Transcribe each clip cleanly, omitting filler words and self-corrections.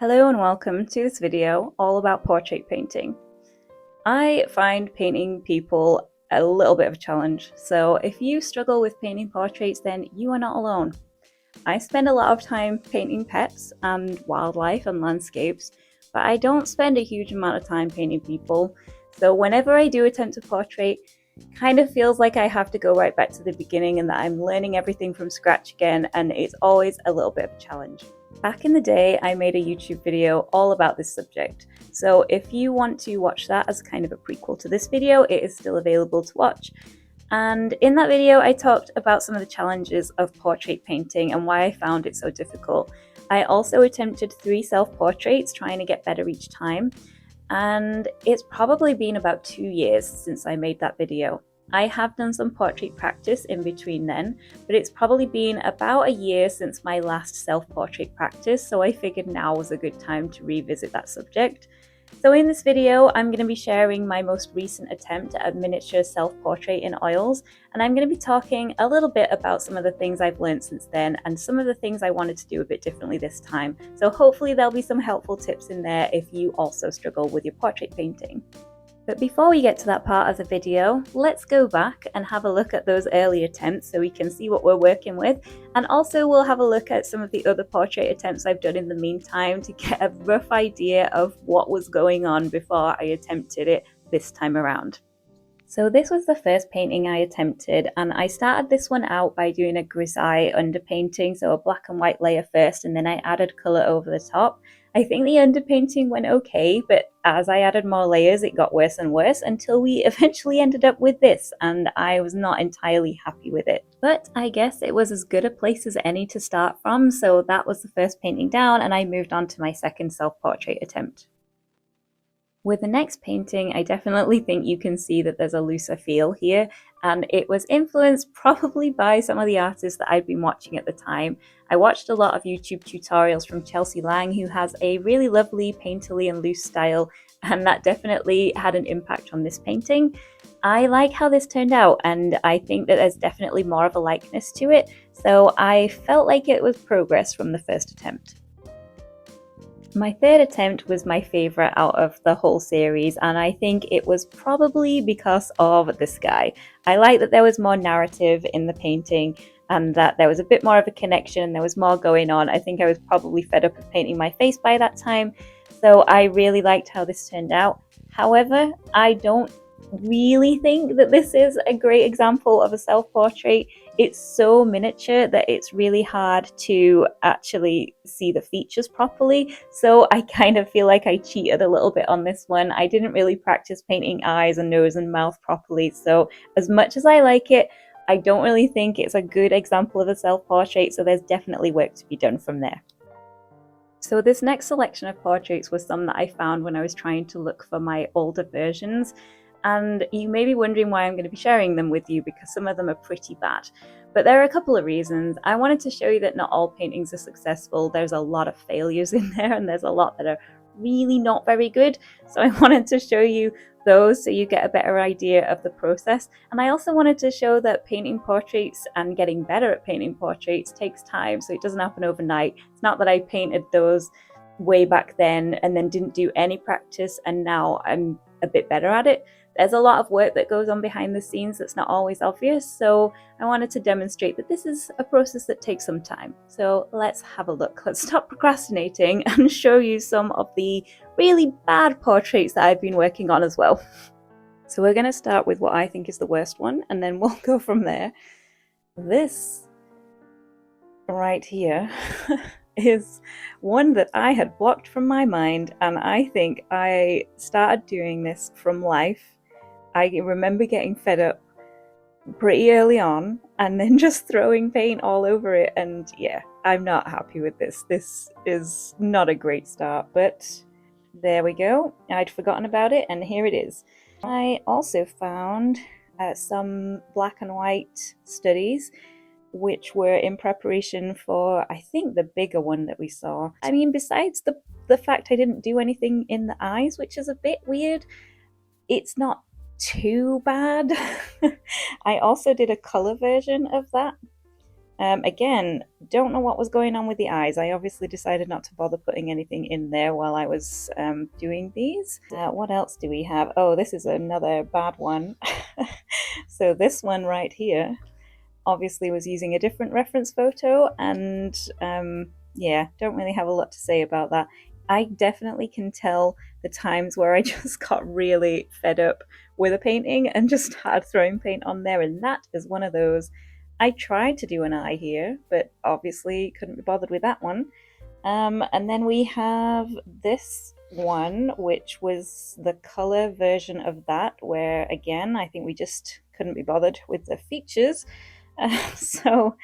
Hello and welcome to this video all about portrait painting. I find painting people a little bit of a challenge, so if you struggle with painting portraits then you are not alone. I spend a lot of time painting pets and wildlife and landscapes, but I don't spend a huge amount of time painting people, so whenever I do attempt a portrait, it kind of feels like I have to go right back to the beginning and that I'm learning everything from scratch again, and it's always a little bit of a challenge. Back in the day, I made a YouTube video all about this subject, so if you want to watch that as kind of a prequel to this video, it is still available to watch. And in that video, I talked about some of the challenges of portrait painting and why I found it so difficult. I also attempted 3 self-portraits, trying to get better each time, and it's probably been about 2 years since I made that video. I have done some portrait practice in between then, but it's probably been about a year since my last self-portrait practice, so I figured now was a good time to revisit that subject. So in this video, I'm going to be sharing my most recent attempt at a miniature self-portrait in oils, and I'm going to be talking a little bit about some of the things I've learned since then and some of the things I wanted to do a bit differently this time. So hopefully there'll be some helpful tips in there if you also struggle with your portrait painting. But before we get to that part of the video, let's go back and have a look at those early attempts so we can see what we're working with, and also we'll have a look at some of the other portrait attempts I've done in the meantime to get a rough idea of what was going on before I attempted it this time around. So this was the first painting I attempted, and I started this one out by doing a grisaille underpainting, so a black and white layer first, and then I added colour over the top. I think the underpainting went okay, but as I added more layers it got worse and worse until we eventually ended up with this, and I was not entirely happy with it. But I guess it was as good a place as any to start from, so that was the first painting down and I moved on to my second self-portrait attempt. With the next painting, I definitely think you can see that there's a looser feel here, and it was influenced probably by some of the artists that I'd been watching at the time. I watched a lot of YouTube tutorials from Chelsea Lang, who has a really lovely painterly and loose style, and that definitely had an impact on this painting. I like how this turned out, and I think that there's definitely more of a likeness to it, so I felt like it was progress from the first attempt. My third attempt was my favourite out of the whole series, and I think it was probably because of the sky. I like that there was more narrative in the painting and that there was a bit more of a connection, there was more going on. I think I was probably fed up of painting my face by that time, so I really liked how this turned out. However, I don't really think that this is a great example of a self-portrait. It's so miniature that it's really hard to actually see the features properly, so I kind of feel like I cheated a little bit on this one. I didn't really practice painting eyes and nose and mouth properly, so as much as I like it, I don't really think it's a good example of a self-portrait, so there's definitely work to be done from there. So this next selection of portraits was some that I found when I was trying to look for my older versions, and you may be wondering why I'm going to be sharing them with you, because some of them are pretty bad. But there are a couple of reasons. I wanted to show you that not all paintings are successful. There's a lot of failures in there, and there's a lot that are really not very good. So I wanted to show you those so you get a better idea of the process. And I also wanted to show that painting portraits and getting better at painting portraits takes time, so it doesn't happen overnight. It's not that I painted those way back then and then didn't do any practice and now I'm a bit better at it. There's a lot of work that goes on behind the scenes that's not always obvious, so I wanted to demonstrate that this is a process that takes some time. So let's have a look. Let's stop procrastinating and show you some of the really bad portraits that I've been working on as well. So we're going to start with what I think is the worst one, and then we'll go from there. This right here is one that I had blocked from my mind, and I think I started doing this from life. I remember getting fed up pretty early on and then just throwing paint all over it, and yeah, I'm not happy with this. This is not a great start, but there we go. I'd forgotten about it and here it is. I also found some black and white studies which were in preparation for, I think, the bigger one that we saw. I mean, besides the fact I didn't do anything in the eyes, which is a bit weird, it's not too bad. I also did a colour version of that, Again, don't know what was going on with the eyes. I obviously decided not to bother putting anything in there while I was doing these. What else do we have? Oh, this is another bad one. So this one right here obviously was using a different reference photo, and yeah, don't really have a lot to say about that. I definitely can tell the times where I just got really fed up with a painting and just started throwing paint on there, and that is one of those. I tried to do an eye here, but obviously couldn't be bothered with that one. And then we have this one, which was the color version of that, where again, I think we just couldn't be bothered with the features. So,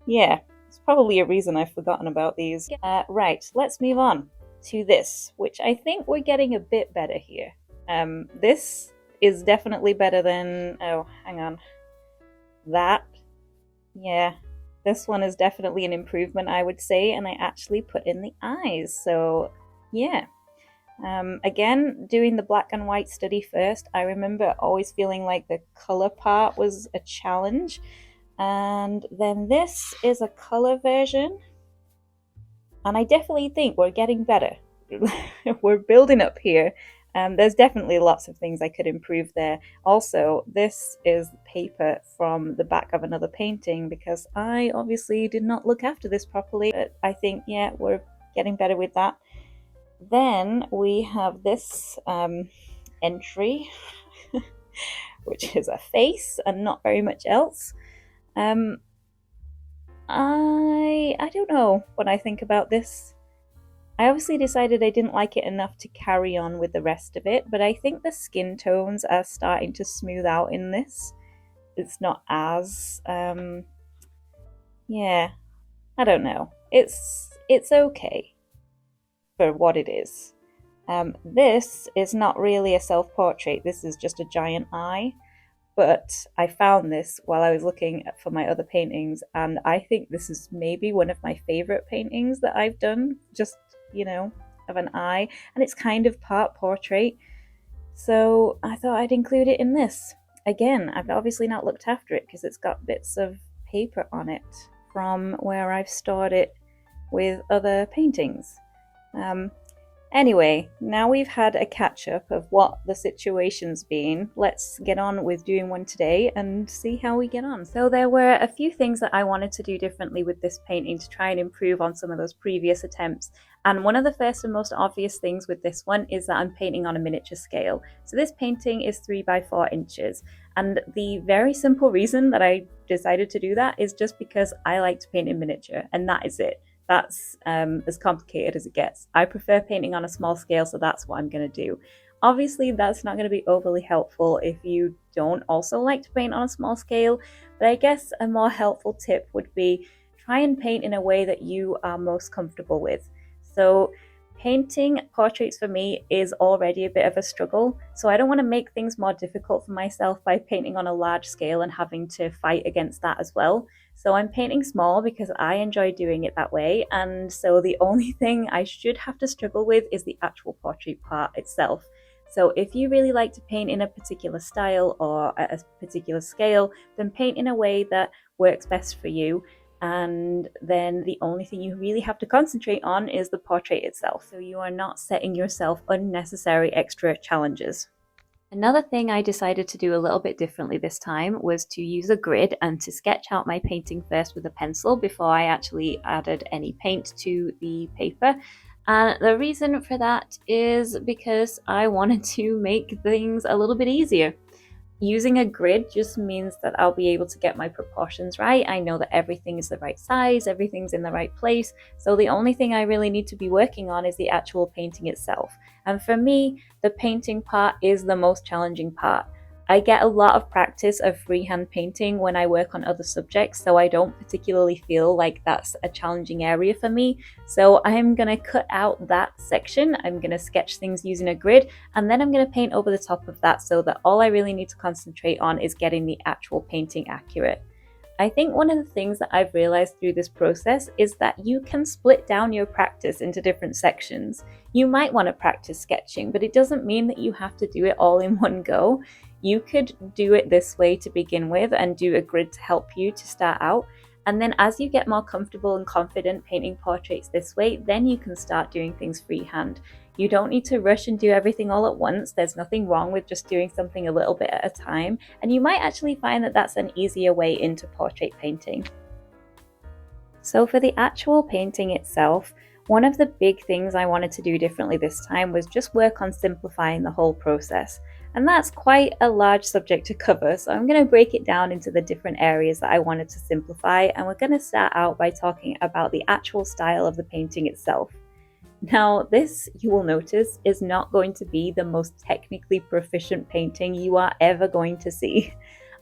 yeah, it's probably a reason I've forgotten about these. Right, let's move on to this, which I think we're getting a bit better here. This is definitely better than, oh, hang on, that. Yeah, this one is definitely an improvement, I would say, and I actually put in the eyes, so yeah. Again, doing the black and white study first, I remember always feeling like the color part was a challenge. And then this is a color version, and I definitely think we're getting better. We're building up here. There's definitely lots of things I could improve there. Also, this is paper from the back of another painting because I obviously did not look after this properly, but I think, yeah, we're getting better with that. Then we have this entry, which is a face and not very much else. I don't know what I think about this. I obviously decided I didn't like it enough to carry on with the rest of it, but I think the skin tones are starting to smooth out in this. It's not as, yeah, I don't know. It's okay for what it is. This is not really a self-portrait. This is just a giant eye. But I found this while I was looking for my other paintings, and I think this is maybe one of my favorite paintings that I've done, just, you know, of an eye, and it's kind of part portrait, so I thought I'd include it in this. Again, I've obviously not looked after it because it's got bits of paper on it from where I've stored it with other paintings. Anyway, now we've had a catch-up of what the situation's been, let's get on with doing one today and see how we get on. So there were a few things that I wanted to do differently with this painting to try and improve on some of those previous attempts. And one of the first and most obvious things with this one is that I'm painting on a miniature scale. So this painting is 3 by 4 inches. And the very simple reason that I decided to do that is just because I like to paint in miniature, and that is it. That's as complicated as it gets. I prefer painting on a small scale, so that's what I'm going to do. Obviously, that's not going to be overly helpful if you don't also like to paint on a small scale, but I guess a more helpful tip would be try and paint in a way that you are most comfortable with. So painting portraits for me is already a bit of a struggle, so I don't want to make things more difficult for myself by painting on a large scale and having to fight against that as well. So I'm painting small because I enjoy doing it that way, and so the only thing I should have to struggle with is the actual portrait part itself. So if you really like to paint in a particular style or at a particular scale, then paint in a way that works best for you. And then the only thing you really have to concentrate on is the portrait itself, so you are not setting yourself unnecessary extra challenges. Another thing I decided to do a little bit differently this time was to use a grid and to sketch out my painting first with a pencil before I actually added any paint to the paper. And the reason for that is because I wanted to make things a little bit easier. Using a grid just means that I'll be able to get my proportions right. I know that everything is the right size, everything's in the right place. So the only thing I really need to be working on is the actual painting itself. And for me, the painting part is the most challenging part. I get a lot of practice of freehand painting when I work on other subjects, so I don't particularly feel like that's a challenging area for me. So I'm going to cut out that section. I'm going to sketch things using a grid, and then I'm going to paint over the top of that so that all I really need to concentrate on is getting the actual painting accurate. I think one of the things that I've realized through this process is that you can split down your practice into different sections. You might want to practice sketching, but it doesn't mean that you have to do it all in one go. You could do it this way to begin with and do a grid to help you to start out. And then as you get more comfortable and confident painting portraits this way, then you can start doing things freehand. You don't need to rush and do everything all at once. There's nothing wrong with just doing something a little bit at a time, and you might actually find that that's an easier way into portrait painting. So for the actual painting itself, one of the big things I wanted to do differently this time was just work on simplifying the whole process. And that's quite a large subject to cover, so I'm going to break it down into the different areas that I wanted to simplify, and we're going to start out by talking about the actual style of the painting itself. Now, this, you will notice, is not going to be the most technically proficient painting you are ever going to see.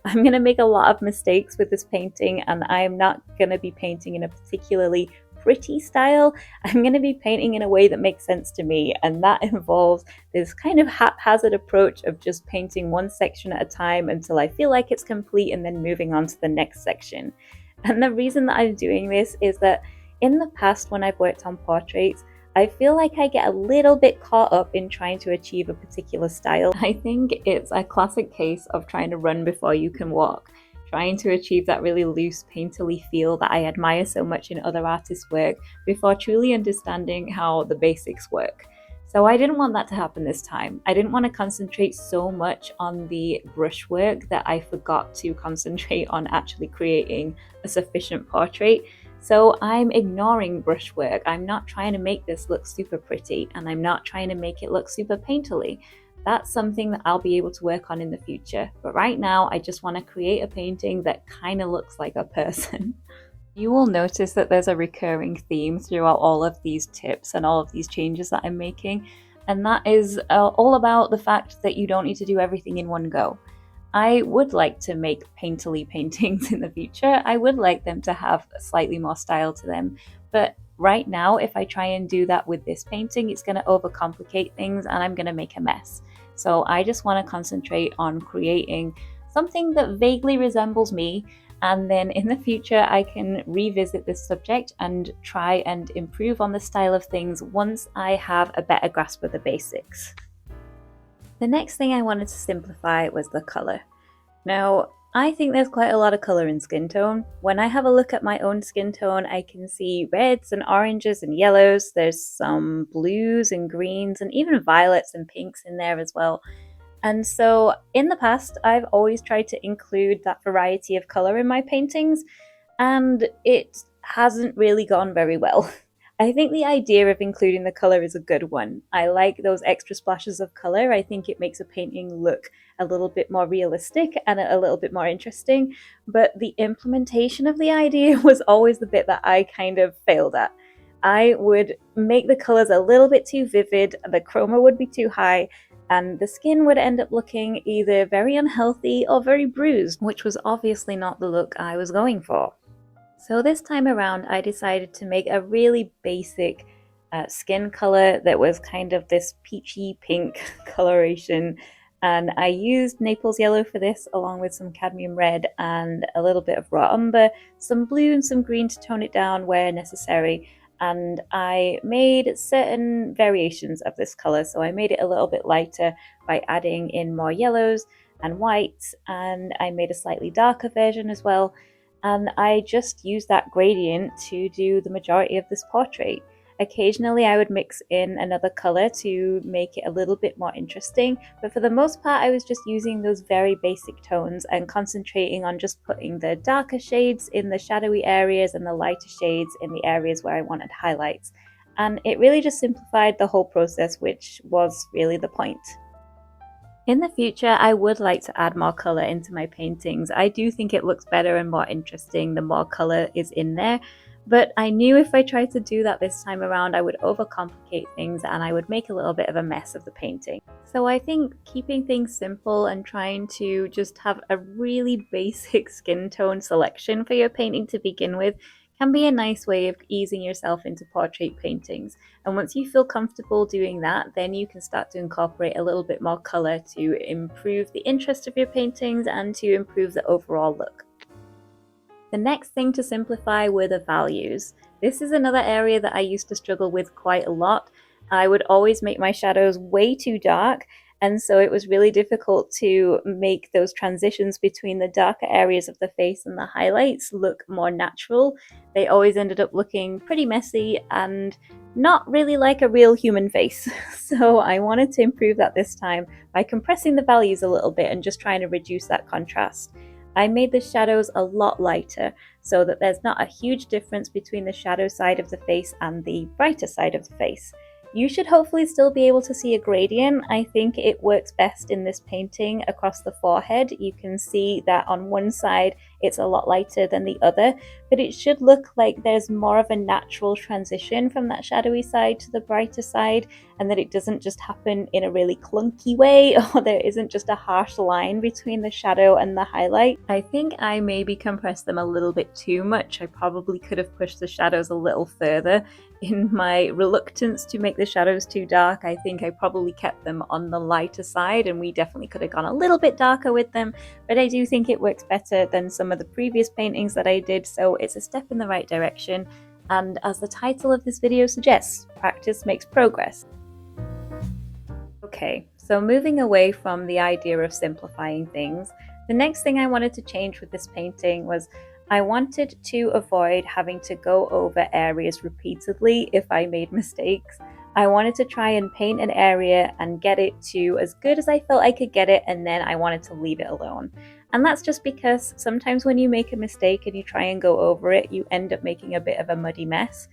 I'm going to make a lot of mistakes with this painting, and I am not going to be painting in a particularly pretty style. I'm going to be painting in a way that makes sense to me, and that involves this kind of haphazard approach of just painting one section at a time until I feel like it's complete and then moving on to the next section. And the reason that I'm doing this is that in the past, when I've worked on portraits, I feel like I get a little bit caught up in trying to achieve a particular style. I think it's a classic case of trying to run before you can walk, trying to achieve that really loose, painterly feel that I admire so much in other artists' work before truly understanding how the basics work. So I didn't want that to happen this time. I didn't want to concentrate so much on the brushwork that I forgot to concentrate on actually creating a sufficient portrait. So I'm ignoring brushwork. I'm not trying to make this look super pretty, and I'm not trying to make it look super painterly. That's something that I'll be able to work on in the future. But right now, I just want to create a painting that kind of looks like a person. You will notice that there's a recurring theme throughout all of these tips and all of these changes that I'm making, and that is all about the fact that you don't need to do everything in one go. I would like to make painterly paintings in the future. I would like them to have slightly more style to them, but right now, if I try and do that with this painting, it's going to overcomplicate things and I'm going to make a mess. So I just want to concentrate on creating something that vaguely resembles me, and then in the future I can revisit this subject and try and improve on the style of things once I have a better grasp of the basics. The next thing I wanted to simplify was the colour. Now, I think there's quite a lot of colour in skin tone. When I have a look at my own skin tone, I can see reds and oranges and yellows. There's some blues and greens and even violets and pinks in there as well. And so in the past, I've always tried to include that variety of colour in my paintings, and it hasn't really gone very well. I think the idea of including the colour is a good one. I like those extra splashes of colour. I think it makes a painting look a little bit more realistic and a little bit more interesting, but the implementation of the idea was always the bit that I kind of failed at. I would make the colours a little bit too vivid, the chroma would be too high, and the skin would end up looking either very unhealthy or very bruised, which was obviously not the look I was going for. So this time around, I decided to make a really basic skin color that was kind of this peachy pink coloration. And I used Naples yellow for this, along with some cadmium red and a little bit of raw umber, some blue and some green to tone it down where necessary. And I made certain variations of this color. So I made it a little bit lighter by adding in more yellows and whites, and I made a slightly darker version as well. And I just used that gradient to do the majority of this portrait. Occasionally I would mix in another color to make it a little bit more interesting, but for the most part I was just using those very basic tones and concentrating on just putting the darker shades in the shadowy areas and the lighter shades in the areas where I wanted highlights. And it really just simplified the whole process, which was really the point. In the future, I would like to add more colour into my paintings. I do think it looks better and more interesting the more colour is in there, but I knew if I tried to do that this time around, I would overcomplicate things and I would make a little bit of a mess of the painting. So I think keeping things simple and trying to just have a really basic skin tone selection for your painting to begin with can be a nice way of easing yourself into portrait paintings. And once you feel comfortable doing that, then you can start to incorporate a little bit more colour to improve the interest of your paintings and to improve the overall look. The next thing to simplify were the values. This is another area that I used to struggle with quite a lot. I would always make my shadows way too dark, And so it was really difficult to make those transitions between the darker areas of the face and the highlights look more natural. They always ended up looking pretty messy and not really like a real human face. So I wanted to improve that this time by compressing the values a little bit and just trying to reduce that contrast. I made the shadows a lot lighter so that there's not a huge difference between the shadow side of the face and the brighter side of the face. You should hopefully still be able to see a gradient. I think it works best in this painting across the forehead. You can see that on one side it's a lot lighter than the other, but it should look like there's more of a natural transition from that shadowy side to the brighter side, and that it doesn't just happen in a really clunky way, or there isn't just a harsh line between the shadow and the highlight. I think I maybe compressed them a little bit too much. I probably could have pushed the shadows a little further. In my reluctance to make the shadows too dark, I think I probably kept them on the lighter side, and we definitely could have gone a little bit darker with them, but I do think it works better than some of the previous paintings that I did, so it's a step in the right direction. And as the title of this video suggests, practice makes progress. Okay, so moving away from the idea of simplifying things, the next thing I wanted to change with this painting was I wanted to avoid having to go over areas repeatedly if I made mistakes. I wanted to try and paint an area and get it to as good as I felt I could get it, and then I wanted to leave it alone. And that's just because sometimes when you make a mistake and you try and go over it, you end up making a bit of a muddy mess.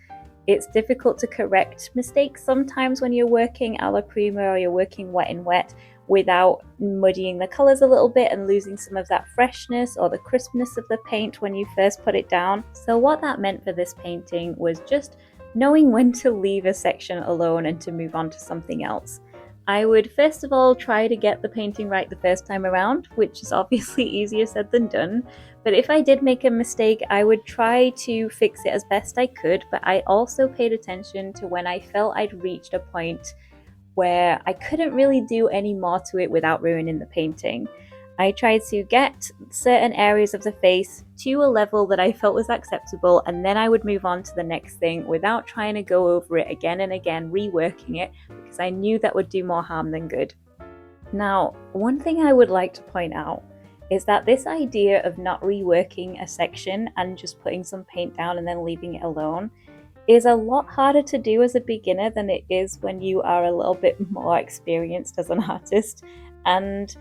It's difficult to correct mistakes sometimes when you're working a la prima or you're working wet in wet without muddying the colors a little bit and losing some of that freshness or the crispness of the paint when you first put it down. So what that meant for this painting was just knowing when to leave a section alone and to move on to something else. I would first of all try to get the painting right the first time around, which is obviously easier said than done. But if I did make a mistake, I would try to fix it as best I could, but I also paid attention to when I felt I'd reached a point where I couldn't really do any more to it without ruining the painting. I tried to get certain areas of the face to a level that I felt was acceptable, and then I would move on to the next thing without trying to go over it again and again, reworking it, because I knew that would do more harm than good. Now, one thing I would like to point out is that this idea of not reworking a section and just putting some paint down and then leaving it alone is a lot harder to do as a beginner than it is when you are a little bit more experienced as an artist, and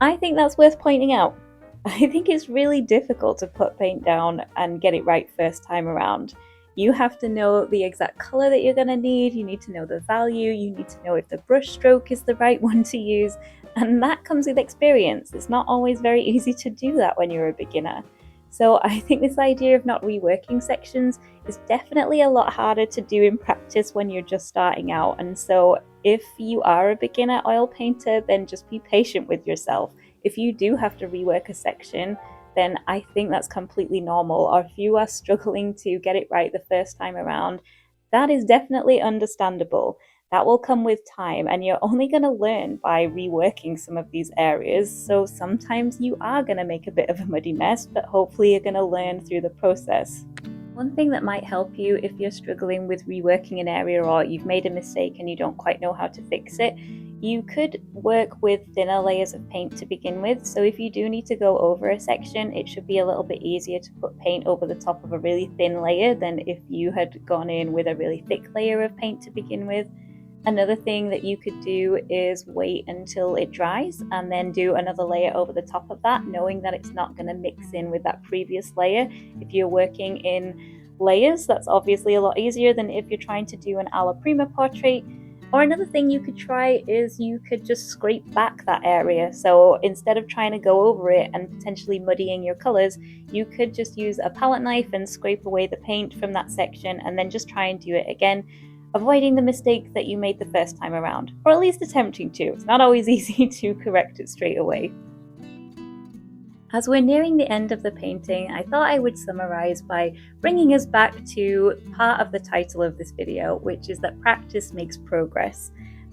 I think that's worth pointing out. I think it's really difficult to put paint down and get it right first time around. You have to know the exact color that you're going to need, you need to know the value, you need to know if the brush stroke is the right one to use, and that comes with experience. It's not always very easy to do that when you're a beginner. So I think this idea of not reworking sections is definitely a lot harder to do in practice when you're just starting out. And so if you are a beginner oil painter, then just be patient with yourself. If you do have to rework a section, then I think that's completely normal. Or if you are struggling to get it right the first time around, that is definitely understandable. That will come with time, and you're only going to learn by reworking some of these areas. So sometimes you are going to make a bit of a muddy mess, but hopefully you're going to learn through the process. One thing that might help you if you're struggling with reworking an area or you've made a mistake and you don't quite know how to fix it, you could work with thinner layers of paint to begin with. So if you do need to go over a section, it should be a little bit easier to put paint over the top of a really thin layer than if you had gone in with a really thick layer of paint to begin with. Another thing that you could do is wait until it dries and then do another layer over the top of that, knowing that it's not going to mix in with that previous layer. If you're working in layers, that's obviously a lot easier than if you're trying to do an alla prima portrait. Or another thing you could try is you could just scrape back that area. So instead of trying to go over it and potentially muddying your colors, you could just use a palette knife and scrape away the paint from that section and then just try and do it again, avoiding the mistake that you made the first time around, or at least attempting to. It's not always easy to correct it straight away. As we're nearing the end of the painting, I thought I would summarize by bringing us back to part of the title of this video, which is that practice makes progress.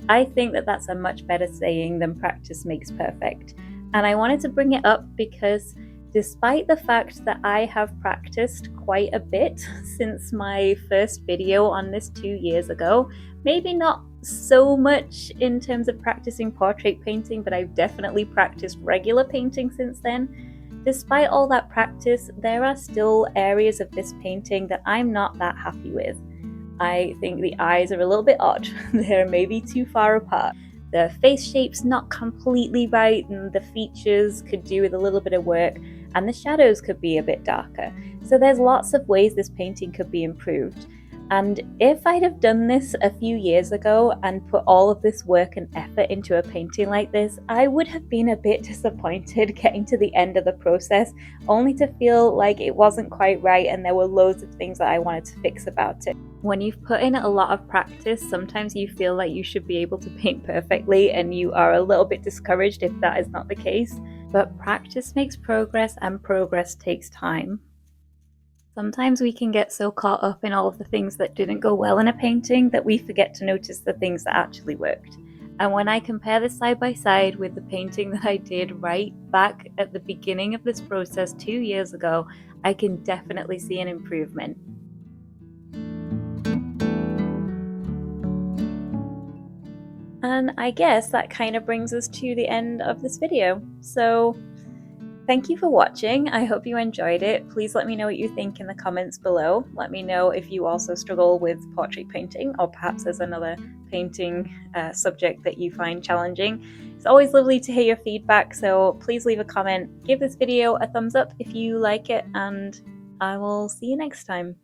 I think that that's a much better saying than practice makes perfect. And I wanted to bring it up because Despite the fact that I have practiced quite a bit since my first video on this 2 years ago, maybe not so much in terms of practicing portrait painting, but I've definitely practiced regular painting since then. Despite all that practice, there are still areas of this painting that I'm not that happy with. I think the eyes are a little bit odd. They're maybe too far apart. The face shape's not completely right, and the features could do with a little bit of work, and the shadows could be a bit darker. So there's lots of ways this painting could be improved. And if I'd have done this a few years ago and put all of this work and effort into a painting like this, I would have been a bit disappointed getting to the end of the process, only to feel like it wasn't quite right and there were loads of things that I wanted to fix about it. When you've put in a lot of practice, sometimes you feel like you should be able to paint perfectly, and you are a little bit discouraged if that is not the case. But practice makes progress, and progress takes time. Sometimes we can get so caught up in all of the things that didn't go well in a painting that we forget to notice the things that actually worked. And when I compare this side by side with the painting that I did right back at the beginning of this process 2 years ago, I can definitely see an improvement. And I guess that kind of brings us to the end of this video. So thank you for watching. I hope you enjoyed it. Please let me know what you think in the comments below. Let me know if you also struggle with portrait painting, or perhaps there's another painting subject that you find challenging. It's always lovely to hear your feedback, so please leave a comment. Give this video a thumbs up if you like it, and I will see you next time.